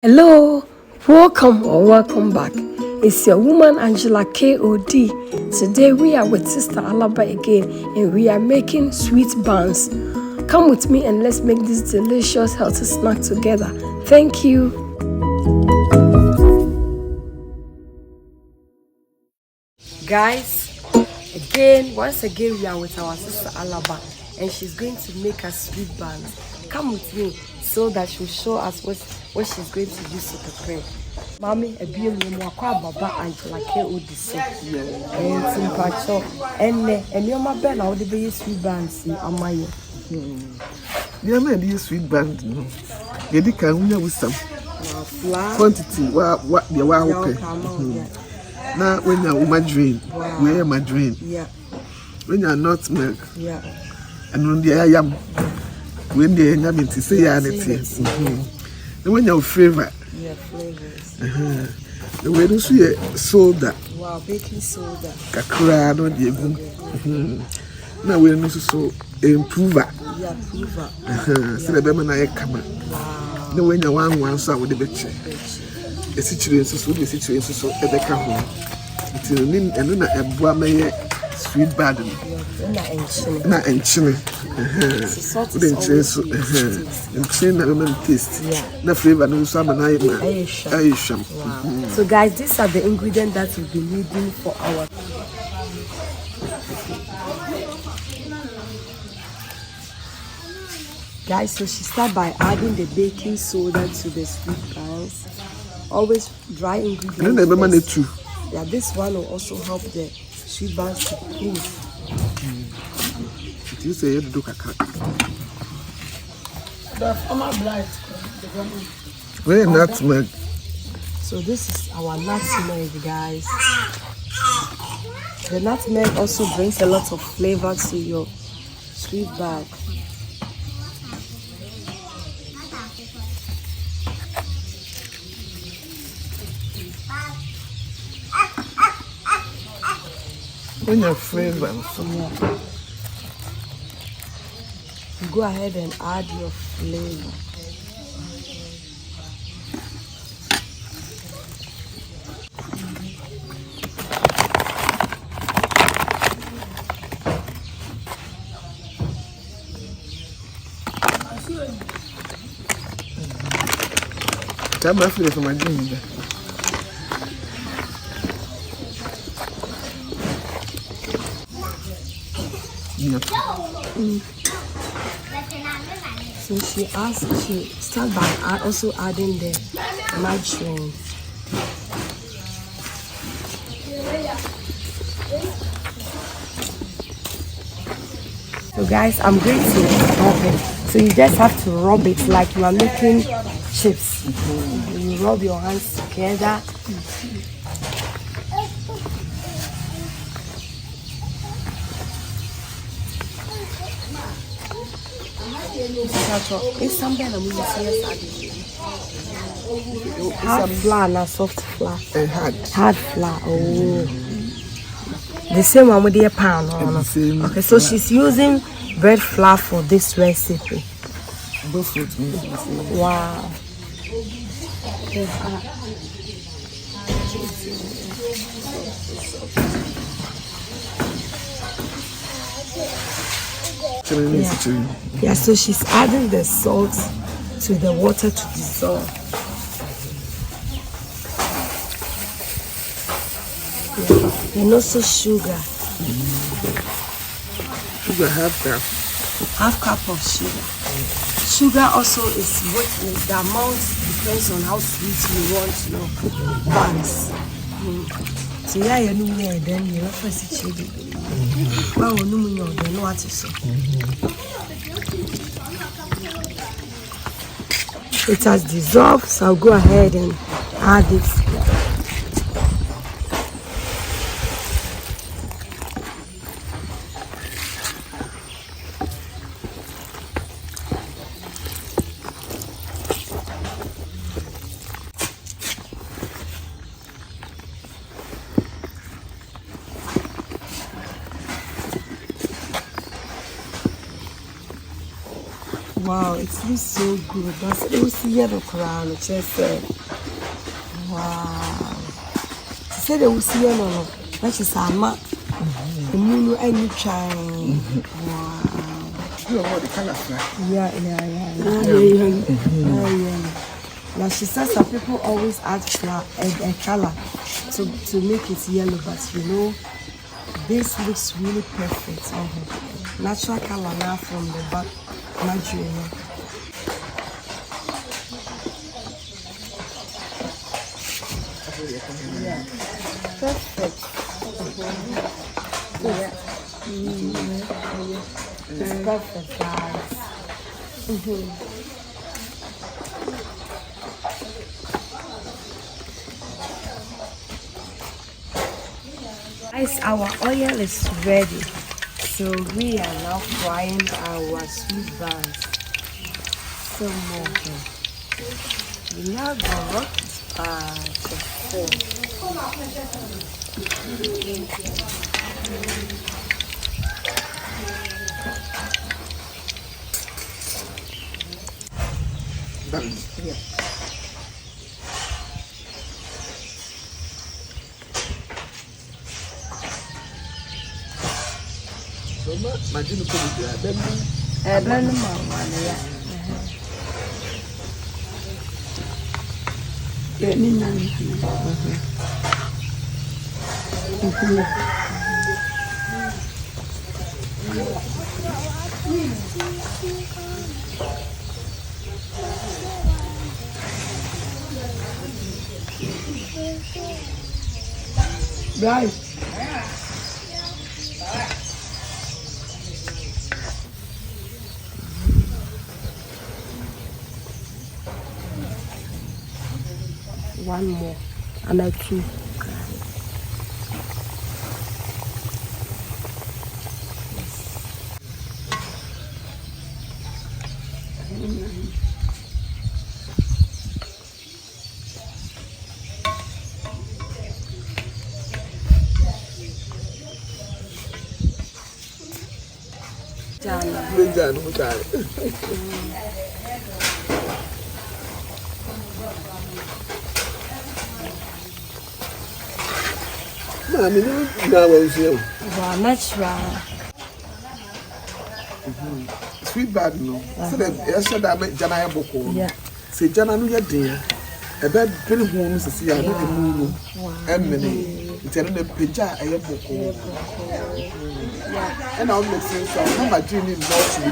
Hello, welcome or welcome back. It's your woman Angela KOD. Today we are with Sister Alaba again and we are making sweet buns. Come with me and let's make this delicious healthy snack together. Thank you. Guys, once again we are with our sister Alaba and she's going to make us sweet buns. Come with me so that she'll show us what she's going to use to prepare. Mommy, a beautiful Baba Angela KOD. And Simpacho, and your mother now the be sweet buns in Amayo. You may be a sweet band. You can with some quantity. What the wow. Now, when you're margarine, where margarine, when you're not milk, and when the yam, when the yam to say anything, when you're flavor, the way to see soda, Baking soda, kakra, no, the now we're also improver. So the Beman I come. No, when you want one side with the betcha. A situation so the situation so at the home. It's in and a boy sweet bad. Not and chilling. Then chase and chain a woman taste. The flavor no salmon I sham. So guys, these are the ingredients that we'll be needing for our guys. So she started by adding the baking soda to the sweet buns. Always dry ingredients. Yeah, this one will also help the sweet buns to cool. You say you do kakra. The former blight. Where nutmeg? So this is our nutmeg, guys. The nutmeg also brings a lot of flavor to your sweet bun. When you're flavor, you go ahead and add your flavor. Come back for my drink. So she started by also adding the margarine. So guys, I'm going to rub it. So you just have to rub it like you are making chips. You rub your hands together. Hard flour and soft flour. Hard flour. Oh, the same one with the pan. Okay, so she's using bread flour for this recipe. Both with me. Wow. Yeah, so she's adding the salt to the water to dissolve. Yeah. And also sugar. Sugar, half cup of sugar. Sugar also is what the amount depends on how sweet you want your buns. So yeah, you know, then you first chili. Well, no, you know what to say. It has dissolved, so I'll go ahead and add it. Wow, it looks so good. That's it was yellow crown, just wow. She said it was yellow. That is a map. The moon and you try. Wow. Yeah. Now she says some people always add flour and a color to make it yellow, but you know, this looks really perfect. Natural color now from the back margarine. Yeah, perfect. Yeah. It's perfect, guys. Guys, our oil is ready. So we are now frying our sweet buns. Some more. We now go rock it to four. Yeah. So my dinner could be there. Right. One more, and I two. Natural. Sweet bad no. So that yesterday I met Jana Boko. Yeah. Say Jana no ya dear. A bed very home to see a little moon. And many. It's another pija a boko. And I'll make sense of how my dream is not to be.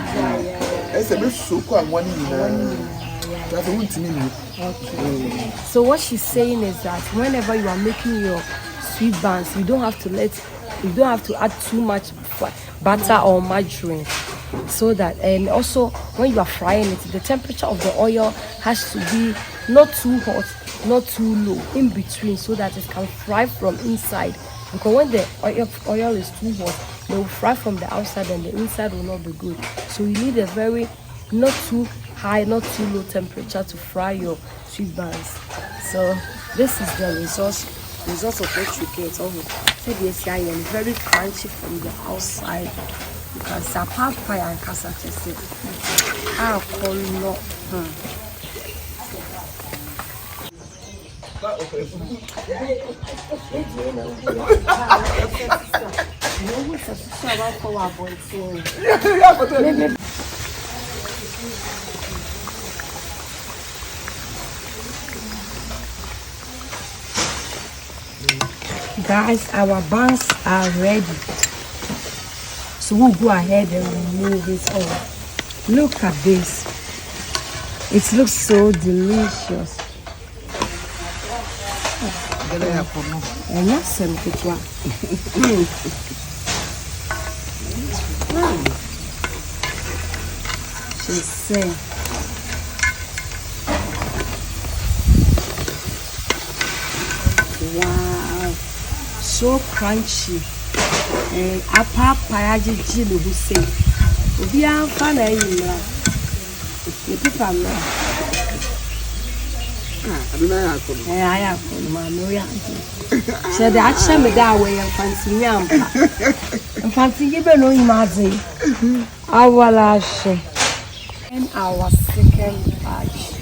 As a bit so quite one that's one to me. Okay. So what she's saying is that whenever you are making your sweet buns, you don't have to add too much butter or margarine, so that, and also when you are frying it, the temperature of the oil has to be not too hot, not too low, in between, so that it can fry from inside. Because when the oil is too hot, they will fry from the outside and the inside will not be good. So you need a very not too high, not too low temperature to fry your sweet buns. So this is the result of what you get. So this guy is very crunchy from the outside. You can say papaya and kasachese. Guys, our buns are ready. So we'll go ahead and remove it all. Look at this. It looks so delicious. And that's some good one. She's saying. Wow, so crunchy. Apapa jilu who say, "We are fun, the people I have Maria. Said the action me that way and fancy yampa. And fancy you better imagine. I will say, And our second batch.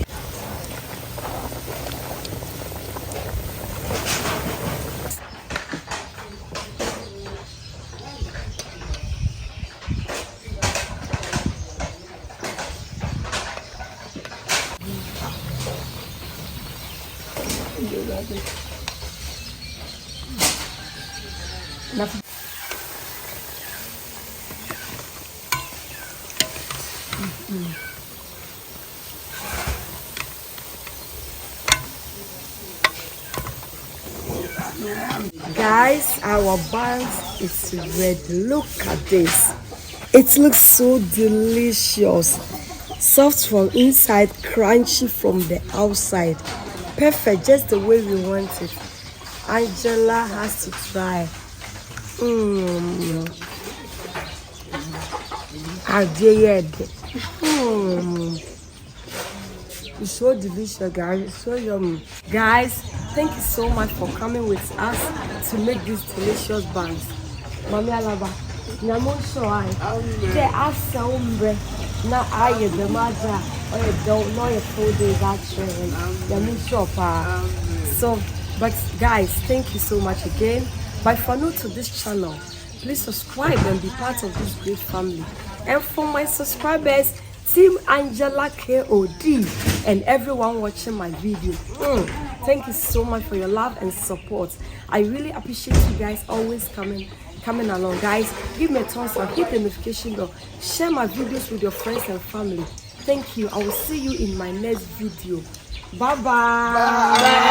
Guys, our buns is ready. Look at this. It looks so delicious. Soft from inside, crunchy from the outside. Perfect, just the way we want it. Angela has to try. It's so delicious, guys. It's so yummy. Guys, thank you so much for coming with us to make these delicious buns. Mami Alaba, nyamo so I. Te asa umbre na aye the maja or you don't know your 4 days actually. Nyamo so pa. So, but guys, thank you so much again. But for new to this channel, please subscribe and be part of this great family. And for my subscribers, Team Angela KOD and everyone watching my video, thank you so much for your love and support. I really appreciate you guys always coming along. Guys, give me a thumbs up, hit the notification bell, share my videos with your friends and family. Thank you. I will see you in my next video. Bye bye.